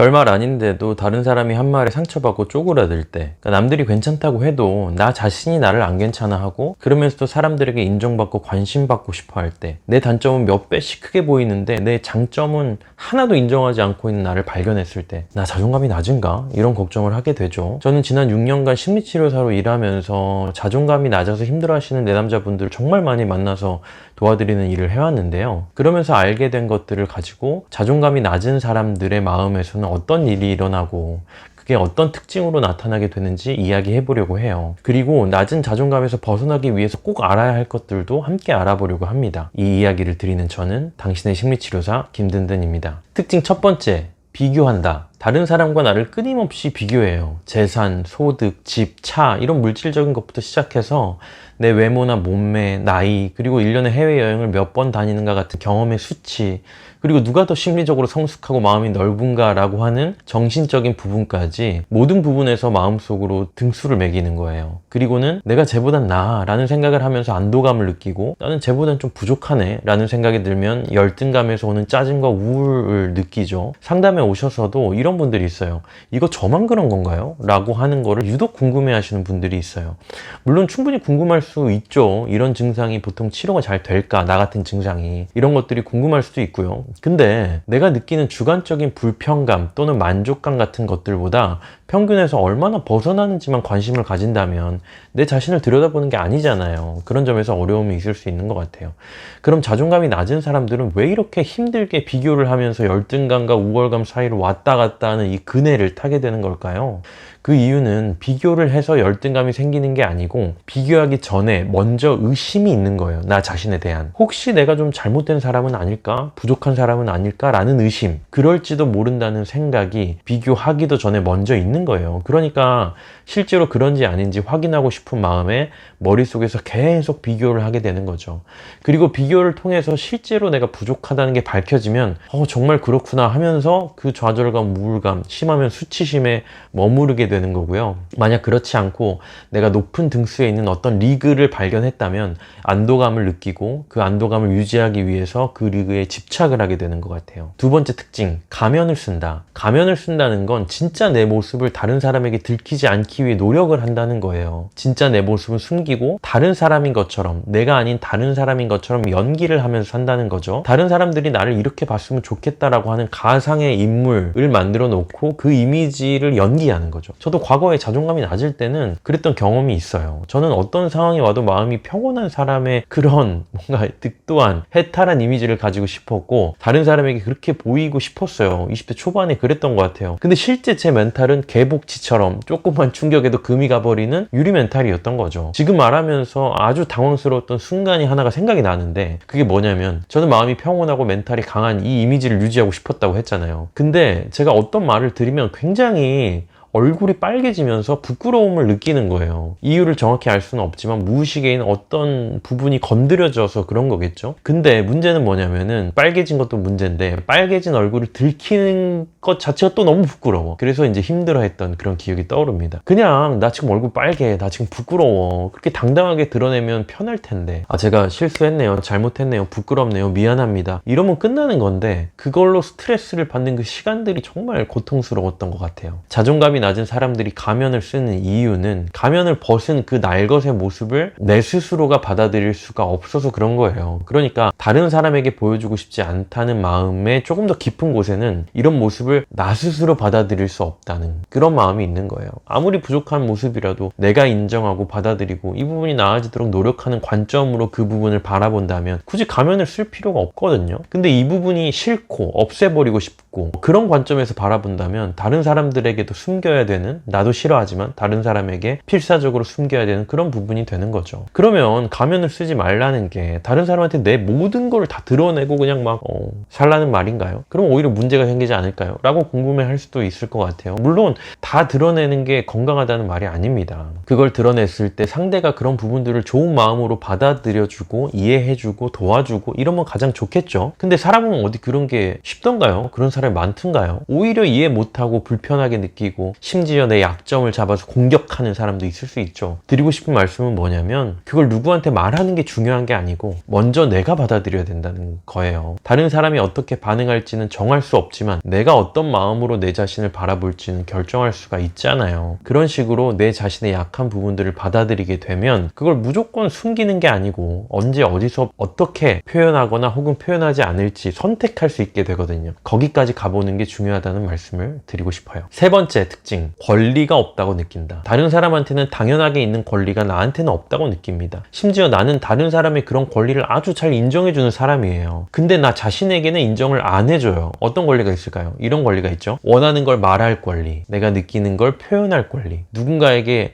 별말 아닌데도 다른 사람이 한 말에 상처받고 쪼그라들 때, 그러니까 남들이 괜찮다고 해도 나 자신이 나를 안 괜찮아 하고 그러면서도 사람들에게 인정받고 관심받고 싶어 할 때, 내 단점은 몇 배씩 크게 보이는데 내 장점은 하나도 인정하지 않고 있는 나를 발견했을 때 나 자존감이 낮은가? 이런 걱정을 하게 되죠. 저는 지난 6년간 심리치료사로 일하면서 자존감이 낮아서 힘들어하시는 내담자분들을 정말 많이 만나서 도와드리는 일을 해왔는데요. 그러면서 알게 된 것들을 가지고 자존감이 낮은 사람들의 마음에서는 어떤 일이 일어나고 그게 어떤 특징으로 나타나게 되는지 이야기해 보려고 해요. 그리고 낮은 자존감에서 벗어나기 위해서 꼭 알아야 할 것들도 함께 알아보려고 합니다. 이 이야기를 드리는 저는 당신의 심리치료사 김든든입니다. 특징 첫 번째, 비교한다. 다른 사람과 나를 끊임없이 비교해요. 재산, 소득, 집, 차 이런 물질적인 것부터 시작해서 내 외모나 몸매, 나이, 그리고 1년에 해외여행을 몇 번 다니는가 같은 경험의 수치, 그리고 누가 더 심리적으로 성숙하고 마음이 넓은가 라고 하는 정신적인 부분까지 모든 부분에서 마음속으로 등수를 매기는 거예요. 그리고는 내가 쟤보단 나아 라는 생각을 하면서 안도감을 느끼고 나는 쟤보단 좀 부족하네 라는 생각이 들면 열등감에서 오는 짜증과 우울을 느끼죠. 상담에 오셔서도 이런 분들이 있어요. 이거 저만 그런 건가요? 라고 하는 거를 유독 궁금해 하시는 분들이 있어요. 물론 충분히 궁금할 수 있죠. 이런 증상이 보통 치료가 잘 될까? 나 같은 증상이. 이런 것들이 궁금할 수도 있고요. 근데 내가 느끼는 주관적인 불평감 또는 만족감 같은 것들보다 평균에서 얼마나 벗어나는지만 관심을 가진다면 내 자신을 들여다보는 게 아니잖아요. 그런 점에서 어려움이 있을 수 있는 것 같아요. 그럼 자존감이 낮은 사람들은 왜 이렇게 힘들게 비교를 하면서 열등감과 우월감 사이를 왔다 갔다 하는 이 그네를 타게 되는 걸까요? 그 이유는 비교를 해서 열등감이 생기는 게 아니고 비교하기 전에 먼저 의심이 있는 거예요. 나 자신에 대한. 혹시 내가 좀 잘못된 사람은 아닐까? 부족한 사람은 아닐까? 라는 의심. 그럴지도 모른다는 생각이 비교하기도 전에 먼저 있는 거예요. 그러니까 실제로 그런지 아닌지 확인하고 싶은 마음에 머릿속에서 계속 비교를 하게 되는 거죠. 그리고 비교를 통해서 실제로 내가 부족하다는 게 밝혀지면 정말 그렇구나 하면서 그 좌절감, 우울감, 심하면 수치심에 머무르게 되는 거고요. 만약 그렇지 않고 내가 높은 등수에 있는 어떤 리그를 발견했다면 안도감을 느끼고 그 안도감을 유지하기 위해서 그 리그에 집착을 하게 되는 것 같아요. 두 번째 특징, 가면을 쓴다. 가면을 쓴다는 건 진짜 내 모습을 다른 사람에게 들키지 않기 위해 노력을 한다는 거예요. 진짜 내 모습은 숨기고 다른 사람인 것처럼, 내가 아닌 다른 사람인 것처럼 연기를 하면서 산다는 거죠. 다른 사람들이 나를 이렇게 봤으면 좋겠다라고 하는 가상의 인물을 만들어 놓고 그 이미지를 연기하는 거죠. 저도 과거에 자존감이 낮을 때는 그랬던 경험이 있어요. 저는 어떤 상황이 와도 마음이 평온한 사람의 그런 뭔가 득도한 해탈한 이미지를 가지고 싶었고 다른 사람에게 그렇게 보이고 싶었어요. 20대 초반에 그랬던 것 같아요. 근데 실제 제 멘탈은 개복치처럼 조금만 충격에도 금이 가버리는 유리 멘탈이었던 거죠. 지금 말하면서 아주 당황스러웠던 순간이 하나가 생각이 나는데 그게 뭐냐면 저는 마음이 평온하고 멘탈이 강한 이 이미지를 유지하고 싶었다고 했잖아요. 근데 제가 어떤 말을 들으면 굉장히 얼굴이 빨개지면서 부끄러움을 느끼는 거예요. 이유를 정확히 알 수는 없지만 무의식에 있는 어떤 부분이 건드려져서 그런 거겠죠. 근데 문제는 뭐냐면은 빨개진 것도 문제인데 빨개진 얼굴을 들키는 것 자체가 또 너무 부끄러워. 그래서 이제 힘들어했던 그런 기억이 떠오릅니다. 그냥 나 지금 얼굴 빨개, 나 지금 부끄러워, 그렇게 당당하게 드러내면 편할 텐데 제가 실수했네요, 잘못했네요, 부끄럽네요, 미안합니다 이러면 끝나는 건데 그걸로 스트레스를 받는 그 시간들이 정말 고통스러웠던 것 같아요. 자존감이 낮은 사람들이 가면을 쓰는 이유는 가면을 벗은 그 날것의 모습을 내 스스로가 받아들일 수가 없어서 그런 거예요. 그러니까 다른 사람에게 보여주고 싶지 않다는 마음의 조금 더 깊은 곳에는 이런 모습을 나 스스로 받아들일 수 없다는 그런 마음이 있는 거예요. 아무리 부족한 모습이라도 내가 인정하고 받아들이고 이 부분이 나아지도록 노력하는 관점으로 그 부분을 바라본다면 굳이 가면을 쓸 필요가 없거든요. 근데 이 부분이 싫고 없애버리고 싶고 그런 관점에서 바라본다면 다른 사람들에게도 숨겨야 되는, 나도 싫어하지만 다른 사람에게 필사적으로 숨겨야 되는 그런 부분이 되는 거죠. 그러면 가면을 쓰지 말라는 게 다른 사람한테 내 모든 걸 다 드러내고 그냥 막 살라는 말인가요? 그럼 오히려 문제가 생기지 않을까요? 라고 궁금해 할 수도 있을 것 같아요. 물론 다 드러내는 게 건강하다는 말이 아닙니다. 그걸 드러냈을 때 상대가 그런 부분들을 좋은 마음으로 받아들여주고 이해해주고 도와주고 이러면 가장 좋겠죠. 근데 사람은 어디 그런 게 쉽던가요? 그런 사람 사람이 많던가요? 오히려 이해 못하고 불편하게 느끼고 심지어 내 약점을 잡아서 공격하는 사람도 있을 수 있죠. 드리고 싶은 말씀은 뭐냐면 그걸 누구한테 말하는 게 중요한 게 아니고 먼저 내가 받아들여야 된다는 거예요. 다른 사람이 어떻게 반응할지는 정할 수 없지만 내가 어떤 마음으로 내 자신을 바라볼지는 결정할 수가 있잖아요. 그런 식으로 내 자신의 약한 부분들을 받아들이게 되면 그걸 무조건 숨기는 게 아니고 언제 어디서 어떻게 표현하거나 혹은 표현하지 않을지 선택할 수 있게 되거든요. 거기까지 가보는 게 중요하다는 말씀을 드리고 싶어요. 세 번째 특징, 권리가 없다고 느낀다. 다른 사람한테는 당연하게 있는 권리가 나한테는 없다고 느낍니다. 심지어 나는 다른 사람의 그런 권리를 아주 잘 인정해주는 사람이에요. 근데 나 자신에게는 인정을 안 해줘요. 어떤 권리가 있을까요? 이런 권리가 있죠. 원하는 걸 말할 권리, 내가 느끼는 걸 표현할 권리, 누군가에게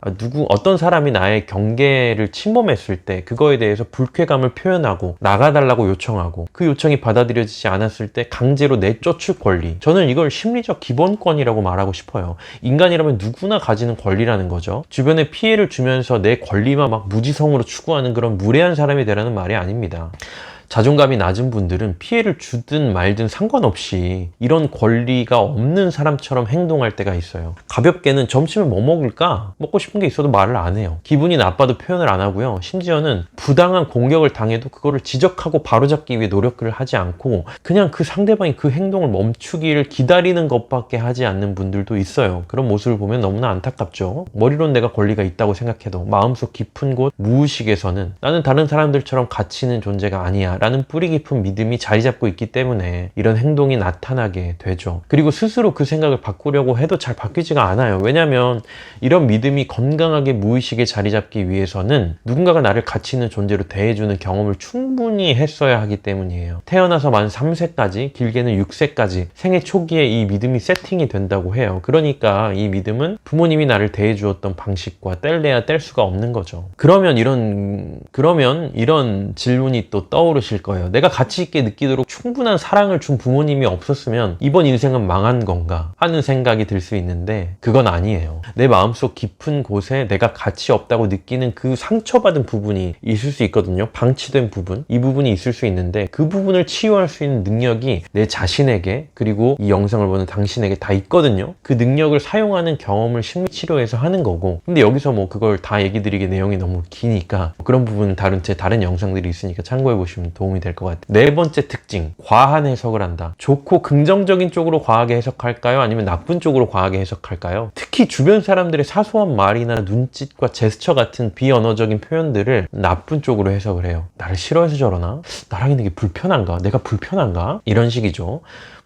어떤 사람이 나의 경계를 침범했을 때 그거에 대해서 불쾌감을 표현하고 나가달라고 요청하고 그 요청이 받아들여지지 않았을 때 강제로 내쫓을 권리. 저는 이걸 심리적 기본권이라고 말하고 싶어요. 인간이라면 누구나 가지는 권리라는 거죠. 주변에 피해를 주면서 내 권리만 막 무지성으로 추구하는 그런 무례한 사람이 되라는 말이 아닙니다. 자존감이 낮은 분들은 피해를 주든 말든 상관없이 이런 권리가 없는 사람처럼 행동할 때가 있어요. 가볍게는 점심에 뭐 먹을까? 먹고 싶은 게 있어도 말을 안 해요. 기분이 나빠도 표현을 안 하고요. 심지어는 부당한 공격을 당해도 그거를 지적하고 바로잡기 위해 노력을 하지 않고 그냥 그 상대방이 그 행동을 멈추기를 기다리는 것밖에 하지 않는 분들도 있어요. 그런 모습을 보면 너무나 안타깝죠. 머리론 내가 권리가 있다고 생각해도 마음속 깊은 곳 무의식에서는 나는 다른 사람들처럼 가치 있는 존재가 아니야 라는 뿌리 깊은 믿음이 자리 잡고 있기 때문에 이런 행동이 나타나게 되죠. 그리고 스스로 그 생각을 바꾸려고 해도 잘 바뀌지가 않아요. 왜냐하면 이런 믿음이 건강하게 무의식에 자리 잡기 위해서는 누군가가 나를 가치 있는 존재로 대해주는 경험을 충분히 했어야 하기 때문이에요. 태어나서 만 3세까지 길게는 6세까지 생애 초기에 이 믿음이 세팅이 된다고 해요. 그러니까 이 믿음은 부모님이 나를 대해주었던 방식과 뗄래야 뗄 수가 없는 거죠. 그러면 이런 질문이 또 떠오르실 거예요. 내가 가치 있게 느끼도록 충분한 사랑을 준 부모님이 없었으면 이번 인생은 망한 건가 하는 생각이 들 수 있는데 그건 아니에요. 내 마음속 깊은 곳에 내가 가치 없다고 느끼는 그 상처받은 부분이 있을 수 있거든요. 방치된 부분, 이 부분이 있을 수 있는데 그 부분을 치유할 수 있는 능력이 내 자신에게 그리고 이 영상을 보는 당신에게 다 있거든요. 그 능력을 사용하는 경험을 심리치료에서 하는 거고, 근데 여기서 뭐 그걸 다 얘기 드리기 내용이 너무 기니까 그런 부분은 제 다른 영상들이 있으니까 참고해 보시면 도움이 될 것 같아요. 네 번째 특징, 과한 해석을 한다. 좋고 긍정적인 쪽으로 과하게 해석할까요? 아니면 나쁜 쪽으로 과하게 해석할까요? 특히 주변 사람들의 사소한 말이나 눈짓과 제스처 같은 비언어적인 표현들을 나쁜 쪽으로 해석을 해요. 나를 싫어해서 저러나? 나랑 있는 게 불편한가? 내가 불편한가? 이런 식이죠.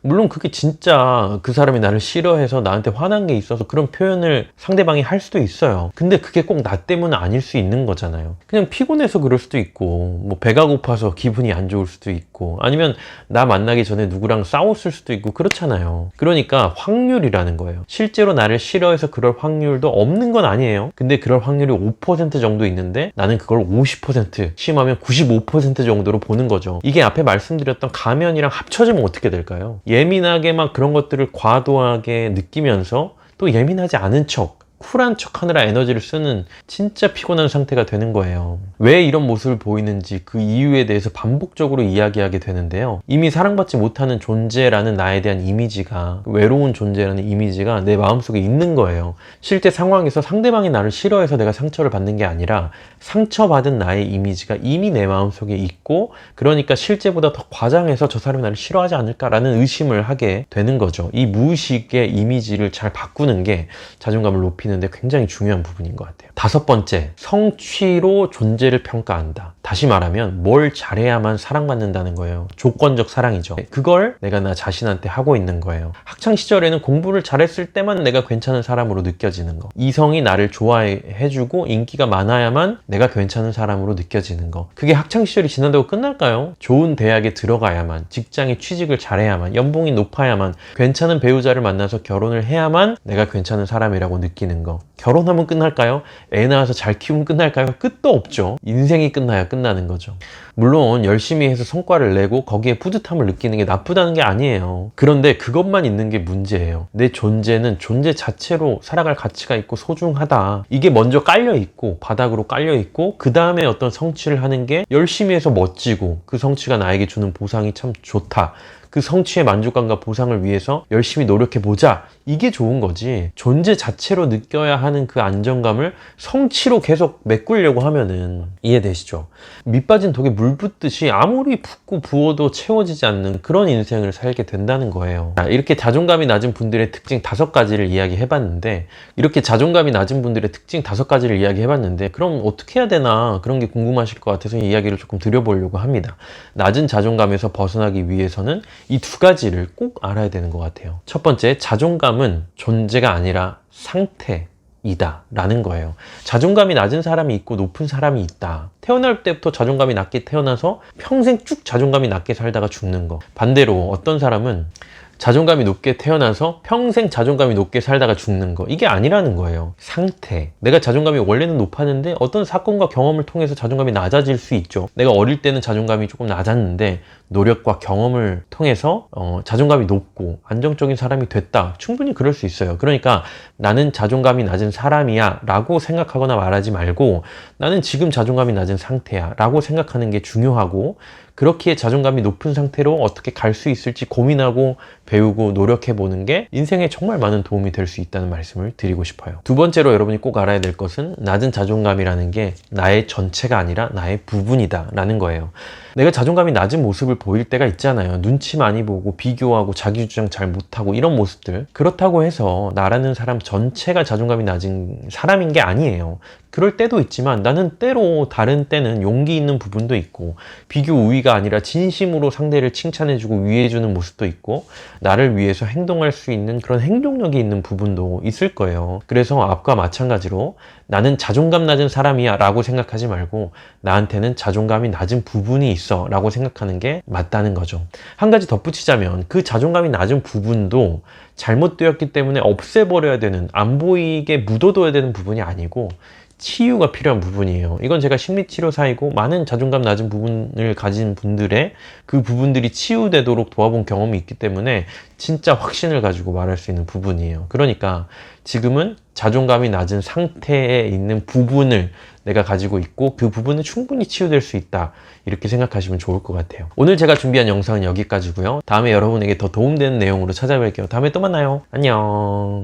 물론 그게 진짜 그 사람이 나를 싫어해서 나한테 화난 게 있어서 그런 표현을 상대방이 할 수도 있어요. 근데 그게 꼭 나 때문은 아닐 수 있는 거잖아요. 그냥 피곤해서 그럴 수도 있고, 뭐 배가 고파서 기분이 안 좋을 수도 있고, 아니면 나 만나기 전에 누구랑 싸웠을 수도 있고 그렇잖아요. 그러니까 확률이라는 거예요. 실제로 나를 싫어해서 그럴 확률도 없는 건 아니에요. 근데 그럴 확률이 5% 정도 있는데 나는 그걸 50%, 심하면 95% 정도로 보는 거죠. 이게 앞에 말씀드렸던 가면이랑 합쳐지면 어떻게 될까요? 예민하게 막 그런 것들을 과도하게 느끼면서 또 예민하지 않은 척, 쿨한 척 하느라 에너지를 쓰는 진짜 피곤한 상태가 되는 거예요. 왜 이런 모습을 보이는지 그 이유에 대해서 반복적으로 이야기하게 되는데요. 이미 사랑받지 못하는 존재라는 나에 대한 이미지가, 외로운 존재라는 이미지가 내 마음속에 있는 거예요. 실제 상황에서 상대방이 나를 싫어해서 내가 상처를 받는 게 아니라 상처받은 나의 이미지가 이미 내 마음속에 있고, 그러니까 실제보다 더 과장해서 저 사람이 나를 싫어하지 않을까라는 의심을 하게 되는 거죠. 이 무의식의 이미지를 잘 바꾸는 게 자존감을 높이는 데 굉장히 중요한 부분인 것 같아요. 다섯 번째, 성취로 존재를 평가한다. 다시 말하면 뭘 잘해야만 사랑받는다는 거예요. 조건적 사랑이죠. 그걸 내가 나 자신한테 하고 있는 거예요. 학창 시절에는 공부를 잘했을 때만 내가 괜찮은 사람으로 느껴지는 거, 이성이 나를 좋아해주고 인기가 많아야만 내가 괜찮은 사람으로 느껴지는 거, 그게 학창 시절이 지난다고 끝날까요? 좋은 대학에 들어가야만, 직장에 취직을 잘해야만, 연봉이 높아야만, 괜찮은 배우자를 만나서 결혼을 해야만 내가 괜찮은 사람이라고 느끼는 거. 결혼하면 끝날까요? 애 낳아서 잘 키우면 끝날까요? 끝도 없죠. 인생이 끝나야 끝나는 거죠. 물론 열심히 해서 성과를 내고 거기에 뿌듯함을 느끼는 게 나쁘다는 게 아니에요. 그런데 그것만 있는 게 문제예요. 내 존재는 존재 자체로 살아갈 가치가 있고 소중하다. 이게 먼저 깔려있고, 바닥으로 깔려있고, 그 다음에 어떤 성취를 하는 게 열심히 해서 멋지고 그 성취가 나에게 주는 보상이 참 좋다. 그 성취의 만족감과 보상을 위해서 열심히 노력해보자. 이게 좋은 거지. 존재 자체로 느껴야 하는 그 안정감을 성취로 계속 메꾸려고 하면은 이해되시죠? 밑 빠진 독에 물 붓듯이 아무리 붓고 부어도 채워지지 않는 그런 인생을 살게 된다는 거예요. 자, 이렇게 자존감이 낮은 분들의 특징 5가지를 이야기해봤는데, 이렇게 자존감이 낮은 분들의 특징 5가지를 이야기해봤는데, 그럼 어떻게 해야 되나 그런 게 궁금하실 것 같아서 이 이야기를 조금 드려보려고 합니다. 낮은 자존감에서 벗어나기 위해서는 이 2가지를 꼭 알아야 되는 것 같아요. 첫 번째, 자존감은 존재가 아니라 상태이다 라는 거예요. 자존감이 낮은 사람이 있고 높은 사람이 있다. 태어날 때부터 자존감이 낮게 태어나서 평생 쭉 자존감이 낮게 살다가 죽는 거. 반대로 어떤 사람은 자존감이 높게 태어나서 평생 자존감이 높게 살다가 죽는 거. 이게 아니라는 거예요. 상태. 내가 자존감이 원래는 높았는데 어떤 사건과 경험을 통해서 자존감이 낮아질 수 있죠. 내가 어릴 때는 자존감이 조금 낮았는데 노력과 경험을 통해서 자존감이 높고 안정적인 사람이 됐다. 충분히 그럴 수 있어요. 그러니까 나는 자존감이 낮은 사람이야 라고 생각하거나 말하지 말고 나는 지금 자존감이 낮은 상태야 라고 생각하는 게 중요하고, 그렇기에 자존감이 높은 상태로 어떻게 갈 수 있을지 고민하고 배우고 노력해 보는 게 인생에 정말 많은 도움이 될 수 있다는 말씀을 드리고 싶어요. 2번째로 여러분이 꼭 알아야 될 것은 낮은 자존감이라는 게 나의 전체가 아니라 나의 부분이다 라는 거예요. 내가 자존감이 낮은 모습을 보일 때가 있잖아요. 눈치 많이 보고 비교하고 자기 주장 잘 못하고 이런 모습들. 그렇다고 해서 나라는 사람 전체가 자존감이 낮은 사람인 게 아니에요. 그럴 때도 있지만 나는 때로 다른 때는 용기 있는 부분도 있고 비교 우위가 아니라 진심으로 상대를 칭찬해주고 위해주는 모습도 있고 나를 위해서 행동할 수 있는 그런 행동력이 있는 부분도 있을 거예요. 그래서 앞과 마찬가지로 나는 자존감 낮은 사람이야 라고 생각하지 말고 나한테는 자존감이 낮은 부분이 있어 라고 생각하는 게 맞다는 거죠. 한 가지 덧붙이자면 그 자존감이 낮은 부분도 잘못되었기 때문에 없애버려야 되는, 안 보이게 묻어둬야 되는 부분이 아니고 치유가 필요한 부분이에요. 이건 제가 심리치료사이고 많은 자존감 낮은 부분을 가진 분들의 그 부분들이 치유되도록 도와본 경험이 있기 때문에 진짜 확신을 가지고 말할 수 있는 부분이에요. 그러니까 지금은 자존감이 낮은 상태에 있는 부분을 내가 가지고 있고 그 부분은 충분히 치유될 수 있다. 이렇게 생각하시면 좋을 것 같아요. 오늘 제가 준비한 영상은 여기까지고요. 다음에 여러분에게 더 도움되는 내용으로 찾아뵐게요. 다음에 또 만나요. 안녕.